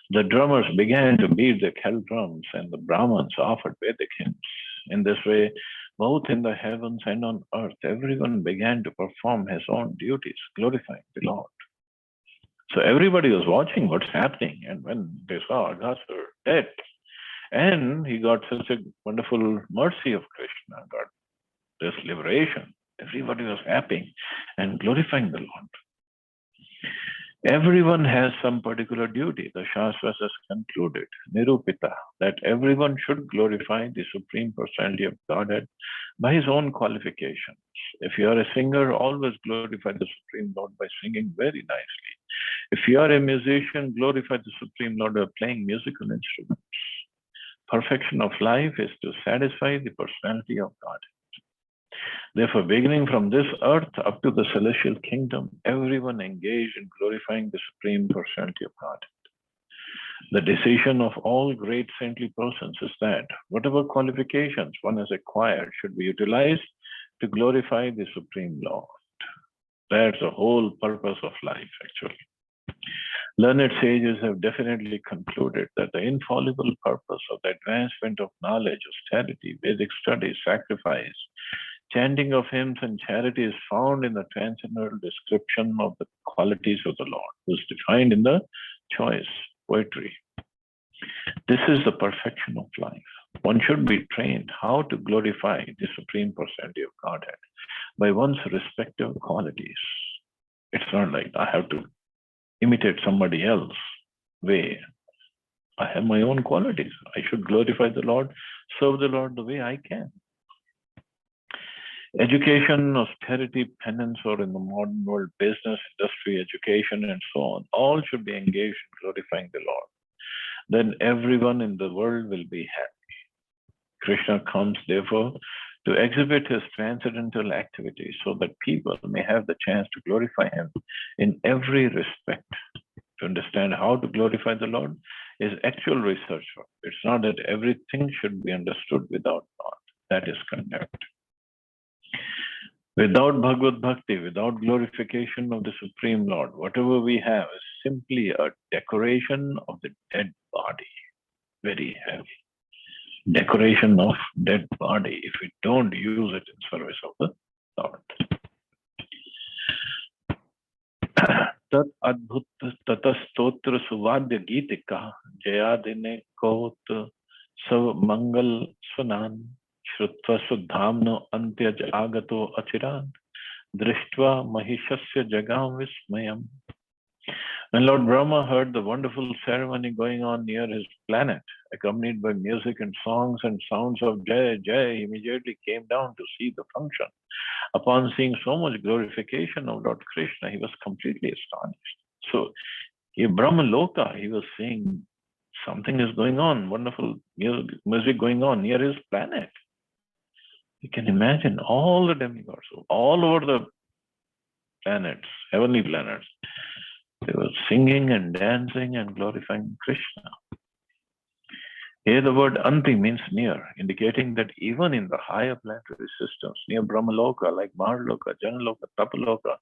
The drummers began to beat the kettle drums, and the Brahmins offered Vedic hymns. In this way, both in the heavens and on earth, everyone began to perform his own duties, glorifying the Lord. So everybody was watching what's happening, and when they saw Aghasura dead, and he got such a wonderful mercy of Krishna, got this liberation, everybody was happy and glorifying the Lord. Everyone has some particular duty. The Shastras has concluded, Nirupita, that everyone should glorify the Supreme Personality of Godhead by his own qualifications. If you are a singer, always glorify the Supreme Lord by singing very nicely. If you are a musician, glorify the Supreme Lord by playing musical instruments. Perfection of life is to satisfy the personality of God. Therefore, beginning from this earth up to the celestial kingdom, everyone engaged in glorifying the Supreme Personality of God. The decision of all great saintly persons is that whatever qualifications one has acquired should be utilized to glorify the Supreme Lord. That's the whole purpose of life, actually. Learned sages have definitely concluded that the infallible purpose of the advancement of knowledge, austerity, Vedic study, sacrifice, chanting of hymns and charity is found in the transcendental description of the qualities of the Lord, who is defined in the choice, poetry. This is the perfection of life. One should be trained how to glorify the Supreme Personality of Godhead by one's respective qualities. It's not like I have to imitate somebody else's way. I have my own qualities. I should glorify the Lord, serve the Lord the way I can. Education, austerity, penance, or in the modern world, business, industry, education, and so on, all should be engaged in glorifying the Lord. Then everyone in the world will be happy. Krishna comes, therefore, to exhibit his transcendental activities so that people may have the chance to glorify him in every respect. To understand how to glorify the Lord is actual research work. It's not that everything should be understood without thought. That is contempt. Without Bhagavad Bhakti, without glorification of the Supreme Lord, whatever we have is simply a decoration of the dead body. Very heavy. Decoration of dead body if we don't use it in service of the Lord. Tat adbhut tatastotra suvadya gitika jayadine kot sav mangal swanan shrutva sudhamno antyaj agato achiran drishtva mahishasya jagam vismayam. When Lord Brahma heard the wonderful ceremony going on near his planet, accompanied by music and songs and sounds of Jai Jai, he immediately came down to see the function. Upon seeing so much glorification of Lord Krishna, he was completely astonished. So, in Brahma Loka, he was seeing something is going on, wonderful music going on near his planet. You can imagine all the demigods, all over the planets, heavenly planets. They were singing and dancing and glorifying Krishna. Here the word Anti means near, indicating that even in the higher planetary systems, near Brahmaloka, like Maharloka, Janaloka, Tapaloka,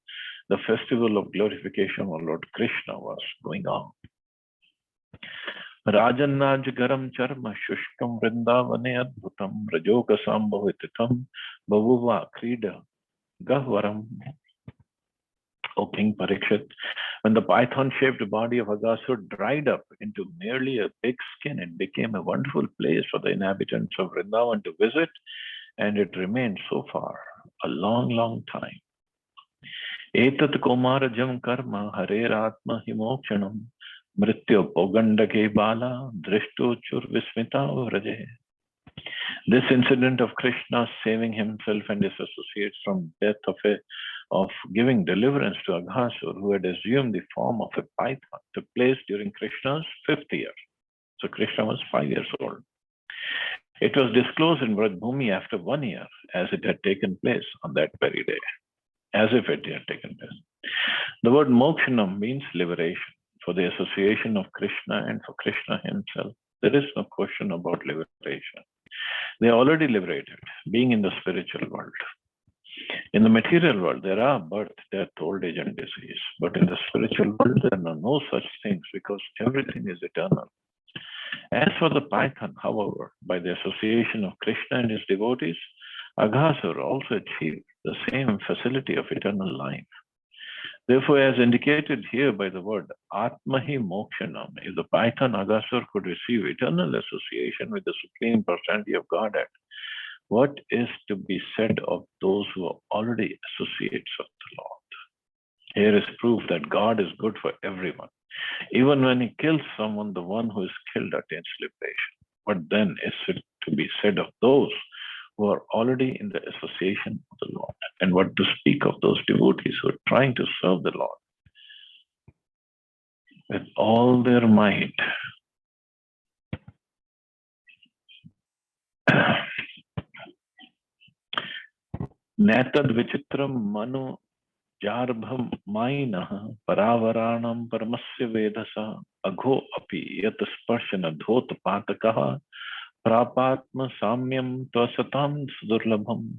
the festival of glorification of Lord Krishna was going on. Rajanaj garam charma shushkam vrindavane adbhutam rajoka sambhavititam bavuva krida gahvaram. O King Parikshit, when the python-shaped body of Aghasura dried up into merely a big skin, it became a wonderful place for the inhabitants of Vrindavan to visit, and it remained so far a long, long time. Etat komarajam karma harer atma himokshanam mrityo pogandake bala drishto chur vismita vraje. This incident of Krishna saving himself and his associates from death of giving deliverance to Aghasura, who had assumed the form of a python, took place during Krishna's 5th year. So Krishna was 5 years old. It was disclosed in Vrajbhumi after 1 year, as it had taken place on that very day, as if it had taken place. The word mokshanam means liberation, for the association of Krishna and for Krishna himself. There is no question about liberation. They are already liberated, being in the spiritual world. In the material world, there are birth, death, old age, and disease. But in the spiritual world, there are no such things because everything is eternal. As for the python, however, by the association of Krishna and his devotees, Aghasura also achieved the same facility of eternal life. Therefore, as indicated here by the word Atmahi Mokshanam, if the python Aghasura could receive eternal association with the Supreme Personality of Godhead, what is to be said of those who are already associates of the Lord? Here is proof that God is good for everyone. Even when he kills someone, the one who is killed attains liberation. What then is it to be said of those who are already in the association of the Lord? And what to speak of those devotees who are trying to serve the Lord with all their might? Natad vichitram manu jarbham mainah paravaranam paramasya vedasa agho api yat sparshana dhot patakaha prapatma samyam tvasatam sudurlabham.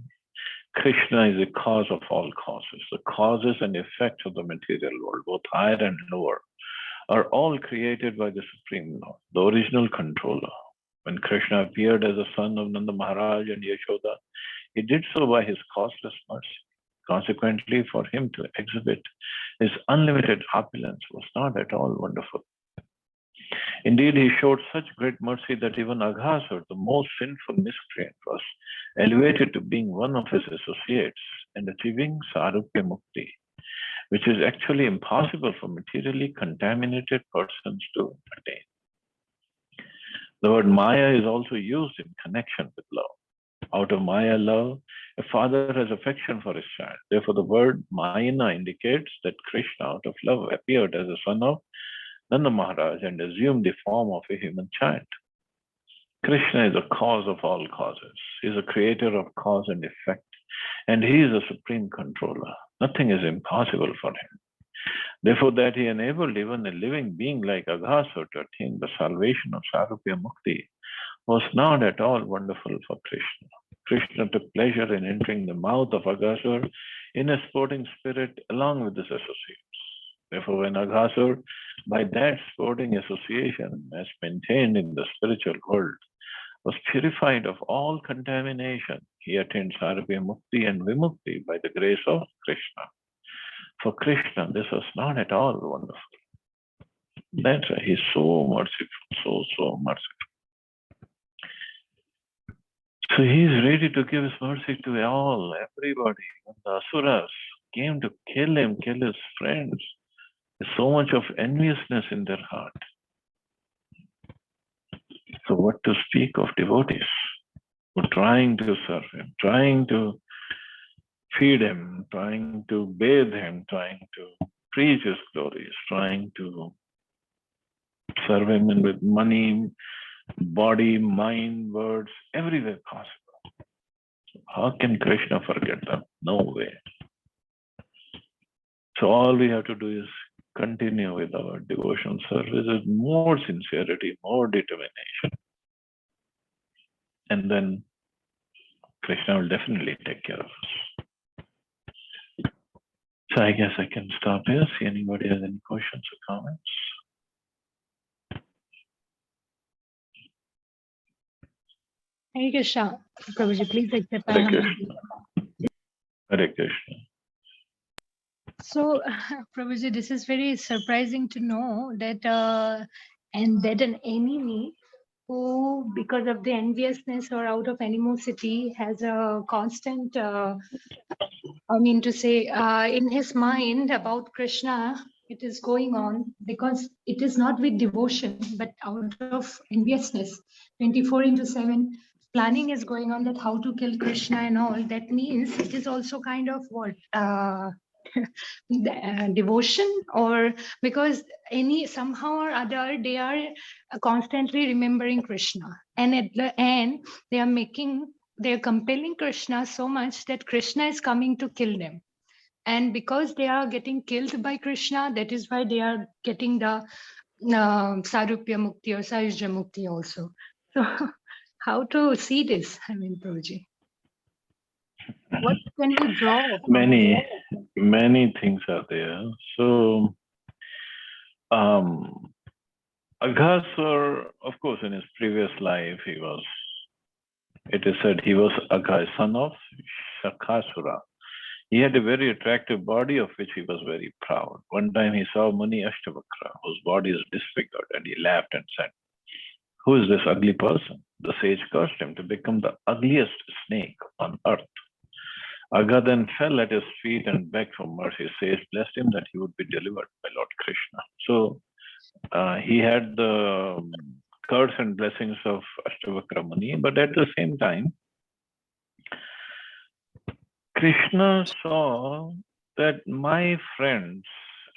Krishna is the cause of all causes. The causes and effects of the material world, both higher and lower, are all created by the Supreme Lord, the original controller. When Krishna appeared as a son of Nanda Maharaj and Yashoda, he did so by his causeless mercy. Consequently, for him to exhibit his unlimited opulence was not at all wonderful. Indeed, he showed such great mercy that even Aghasura, the most sinful miscreant, was elevated to being one of his associates and achieving Sarupya Mukti, which is actually impossible for materially contaminated persons to attain. The word Maya is also used in connection with love. Out of Maya love, a father has affection for his child. Therefore, the word Mayana indicates that Krishna, out of love, appeared as a son of Nanda Maharaj and assumed the form of a human child. Krishna is the cause of all causes. He is a creator of cause and effect, and he is a supreme controller. Nothing is impossible for him. Therefore, that he enabled even a living being like Aghasura to attain the salvation of Sarupya Mukti was not at all wonderful for Krishna. Krishna took pleasure in entering the mouth of Aghasura in a sporting spirit along with his associates. Therefore, when Aghasura, by that sporting association, as maintained in the spiritual world, was purified of all contamination, he attained Sarupya Mukti and Vimukti by the grace of Krishna. For Krishna, this was not at all wonderful. That's why he's so merciful, so merciful. So he's ready to give his mercy to all, everybody. When the Asuras came to kill him, kill his friends, there's so much of enviousness in their heart. So what to speak of devotees who are trying to serve him, trying to feed him, trying to bathe him, trying to preach his glories, trying to serve him with money, body, mind, words, every way possible. How can Krishna forget them? No way. So all we have to do is continue with our devotional service with more sincerity, more determination. And then Krishna will definitely take care of us. So I guess I can stop here. See anybody has any questions or comments? Hare Krishna. Prabhuji, please accept my Hare humble Krishna. Hare Krishna. So, Prabhuji, this is very surprising to know that and that an enemy who, because of the enviousness or out of animosity, has a constant, in his mind about Krishna, it is going on because it is not with devotion, but out of enviousness. 24/7 planning is going on that how to kill Krishna and all. That means it is also kind of what? Devotion, or because somehow or other they are constantly remembering Krishna, And at the end, they're compelling Krishna so much that Krishna is coming to kill them. And because they are getting killed by Krishna, that is why they are getting the Sarupya Mukti or Sahyajya Mukti also. So how to see this? I mean, Prabhuji, what can we draw from this? Many things are there. So Aghasura, of course, in his previous life, it is said he was son of Shakasura. He had a very attractive body of which he was very proud. One time he saw Muni Ashtavakra, whose body is disfigured, and he laughed and said, "Who is this ugly person?" The sage cursed him to become the ugliest snake on earth. Agha then fell at his feet and begged for mercy. Sage blessed him that he would be delivered by Lord Krishna. So he had the curse and blessings of Ashtavakra Muni, but at the same time, Krishna saw that my friends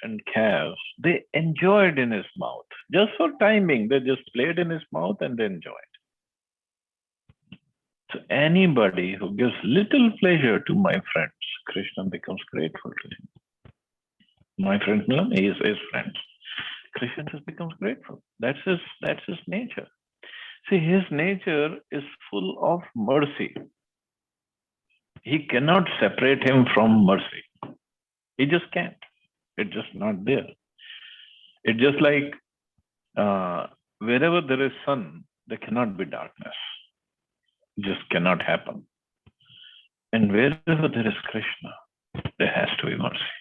and calves, they enjoyed in his mouth. Just for timing, they just played in his mouth and they enjoyed. So anybody who gives little pleasure to my friends, Krishna becomes grateful to him. My friend, he is his friends. Krishna just becomes grateful. That's his nature. See, his nature is full of mercy. He cannot separate him from mercy. He just can't. It's just not there. It's just like wherever there is sun, there cannot be darkness. It just cannot happen. And wherever there is Krishna, there has to be mercy.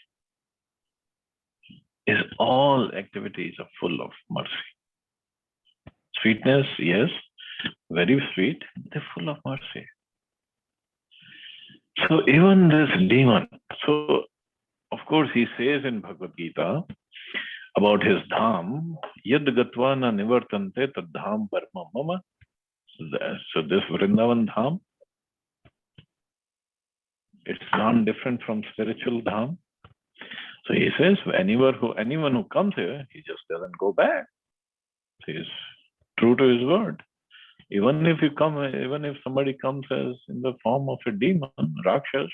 All activities are full of mercy. Sweetness, yes, very sweet, they're full of mercy. So even this demon, so of course he says in Bhagavad Gita about his dham, yad gatva na nivartante tad dham parma mama. So this Vrindavan dham, it's non-different from spiritual dham. So he says, anyone who comes here, he just doesn't go back. He is true to his word. Even if somebody comes as in the form of a demon, Rakshas,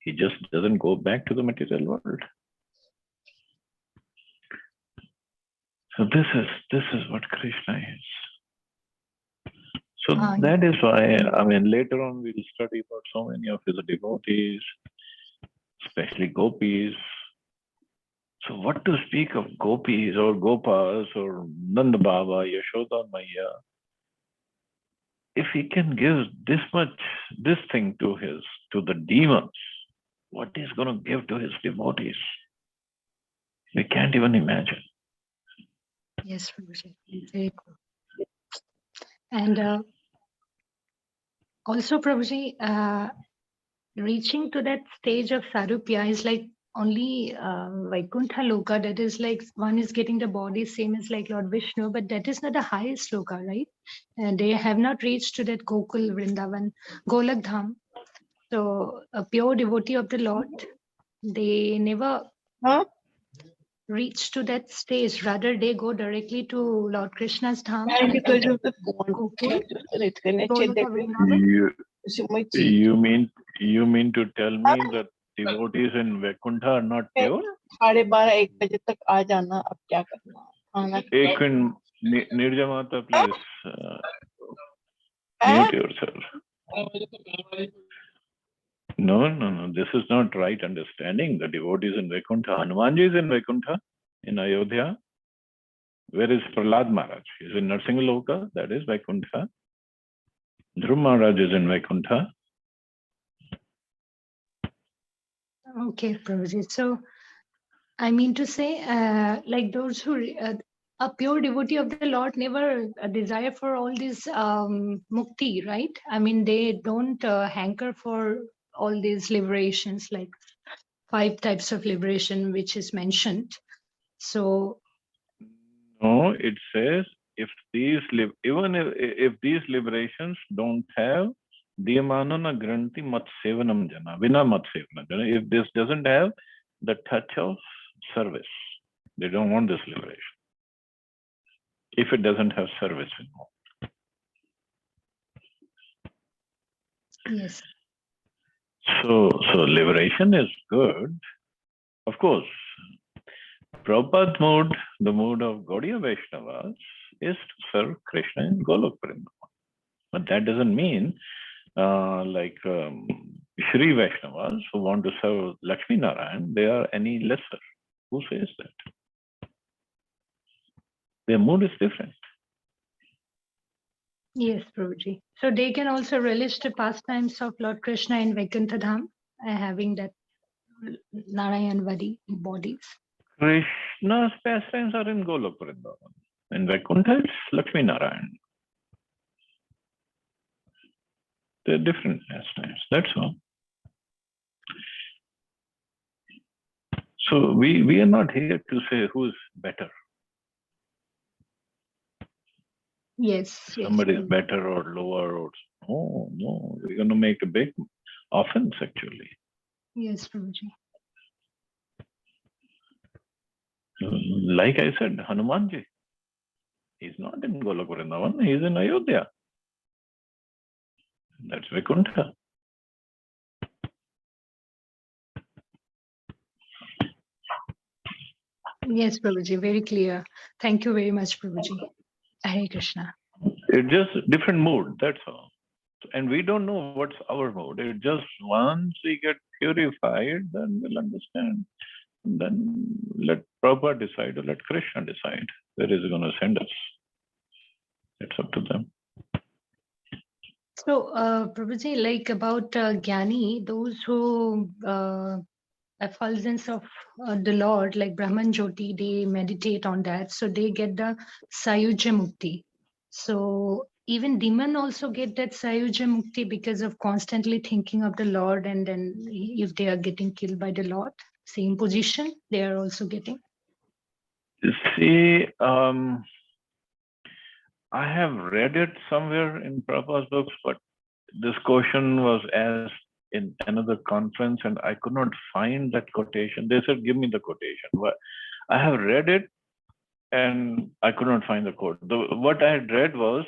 he just doesn't go back to the material world. So this is what Krishna is. So that is why, later on we'll study about so many of his devotees, especially gopis. So what to speak of gopis or gopas or Nanda Baba, Yashoda Maya, if he can give this thing to the demons, what he's going to give to his devotees? We can't even imagine. Yes, Prabhuji. Very cool. And also, Prabhuji, reaching to that stage of Sarupya is like only Vaikuntha Loka, that is like one is getting the body same as like Lord Vishnu, but that is not the highest Loka, right? And they have not reached to that Gokul, Vrindavan, Golak Dham. So a pure devotee of the Lord, they never reach to that stage. Rather, they go directly to Lord Krishna's Dham. And because of the Gokul, it's connected. You mean to tell me that devotees in Vaikuntha are not pure? 12:30 बजे तक आ जाना, अब क्या करना? एक minute, Nirja Mata, please mute yourself. No. This is not right understanding. The devotees in Vaikuntha. Hanumanji is in Vaikuntha, in Ayodhya. Where is Prahlad Maharaj? He is in Narsingaloka, that is Vaikuntha. Dhruv Maharaj is in Vaikuntha. Okay, Prabhuji. So, I mean to say, like those who a pure devotee of the Lord never desire for all this mukti, right? I mean, they don't hanker for all these liberations, like 5 types of liberation, which is mentioned. So, no, it says if these liberations don't have Diyamanana Granti Matsevanam Jana, Vina Matsevanam Jana, if this doesn't have the touch of service, they don't want this liberation. If it doesn't have service involved. Yes. So liberation is good. Of course, Prabhupada's mood, the mood of Gaudiya Vaishnavas, is to serve Krishna in Golok Vrindavan. But that doesn't mean Shri Vaishnavas who want to serve Lakshmi Narayan, they are any lesser. Who says that? Their mood is different. Yes, Prabhuji. So they can also relish the pastimes of Lord Krishna in Vaikuntha Dham, having that Narayan Vadi bodies. Krishna's pastimes are in Golok Vrindavan. In Vaikuntha, it's Lakshmi Narayan. They're different pastimes. That's all. So we are not here to say who's better. Yes. Somebody Yes. is better or lower or no. We're going to make a big offense actually. Yes, Prabhuji. Like I said, Hanumanji, he's not in Golok Vrindavan, he's in Ayodhya. That's Vaikuntha. Yes, Prabhuji, very clear. Thank you very much, Prabhuji. Hare Krishna. It's just different mood, that's all. And we don't know what's our mood. It just once we get purified, then we'll understand. And then let Prabhupada decide or let Krishna decide where is he going to send us. It's up to them. So, Prabhuji, like about Gyani, those who effulgence of the Lord, like Brahman Jyoti, they meditate on that. So they get the Sayuja Mukti. So even demon also get that Sayuja Mukti because of constantly thinking of the Lord. And then if they are getting killed by the Lord, same position, they are also getting. See, I have read it somewhere in Prabhupada's books, but this question was asked in another conference and I could not find that quotation. They said, give me the quotation. But I have read it and I could not find the quote. What I had read was,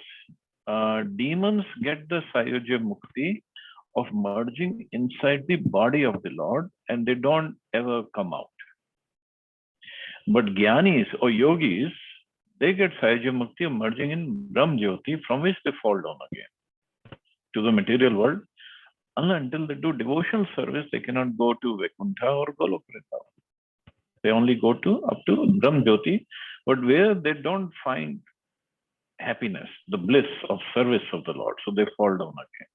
demons get the Sayuja Mukti of merging inside the body of the Lord and they don't ever come out. But Jnanis or yogis, they get Sayuja Mukti of merging in Brahm Jyoti, from which they fall down again to the material world. Until they do devotional service, they cannot go to Vaikuntha or Golok Vrindavan. They only go up to Brahm Jyoti, but where they don't find happiness, the bliss of service of the Lord, so they fall down again.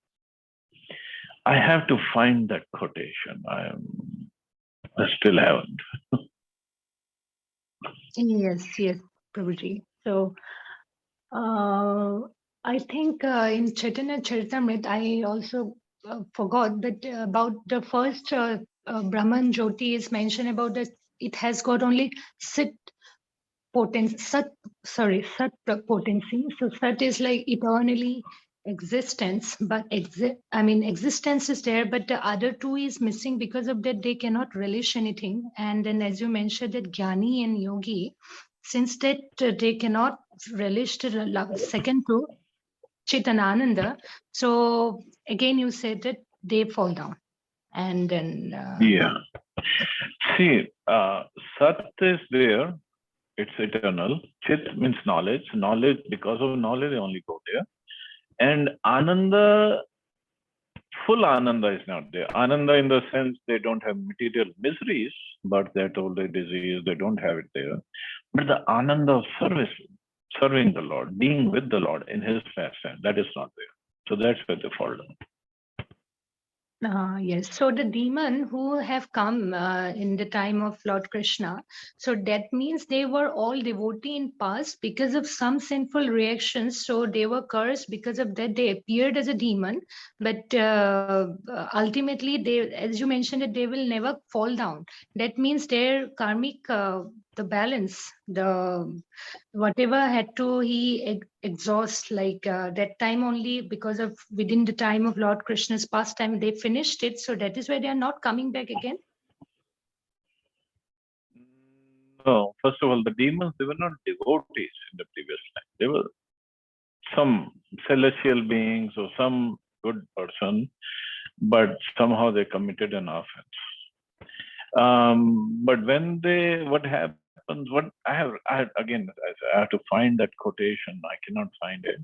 I have to find that quotation. I still haven't. Yes, Prabhuji. So I think in Chaitanya Charitamrita, I also forgot that about the first Brahman Jyoti is mentioned about that it has got only Sat potency. Sat potency. So Sat is like eternally existence, but existence is there, but the other two is missing. Because of that, they cannot relish anything. And then, as you mentioned, that Jnani and Yogi, since that they cannot relish the second two, Chitanananda. So again, you said that they fall down, and then Yeah. See, Sat is there. It's eternal. Chit means knowledge. Knowledge, because of knowledge, they only go there. And Ananda, full Ananda is not there. Ananda in the sense they don't have material miseries, but that old disease, they don't have it there. But the Ananda of service, serving the Lord, being with the Lord in His pastime, that is not there. So that's where they fall down. yes. So the demon who have come in the time of Lord Krishna, so that means they were all devotee in past because of some sinful reactions. So they were cursed because of that. They appeared as a demon, but ultimately, they, as you mentioned, that they will never fall down. That means their karmic, the balance, the whatever had to he exhaust, like that time only, because of within the time of Lord Krishna's pastime, they finished it. So that is why they are not coming back again. No, first of all, the demons, they were not devotees in the previous life. They were some celestial beings or some good person, but somehow they committed an offense. But when what happens? What I have to find that quotation. I cannot find it.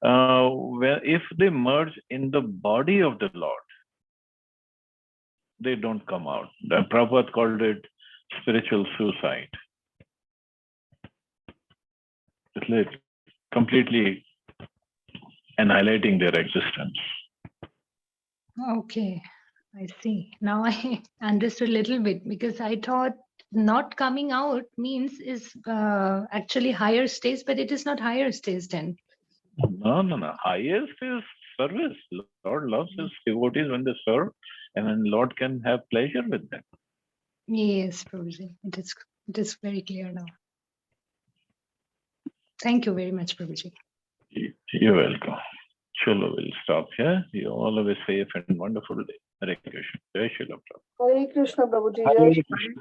Where if they merge in the body of the Lord, they don't come out. The Prabhupada called it spiritual suicide. It's like completely annihilating their existence. Okay, I see. Now I understood a little bit, because I thought not coming out means is actually higher stage, but it is not higher stage then. No. Highest is service. Lord loves his devotees when they serve, and then Lord can have pleasure with them. Yes, Prabhuji. It is very clear now. Thank you very much, Prabhuji. You're welcome. Chalo, we'll stop here. You all have a safe and wonderful day. Hare Krishna. Jai Shri Prabhupada. Hare Krishna, Prabhuji. Hare Jai Krishna.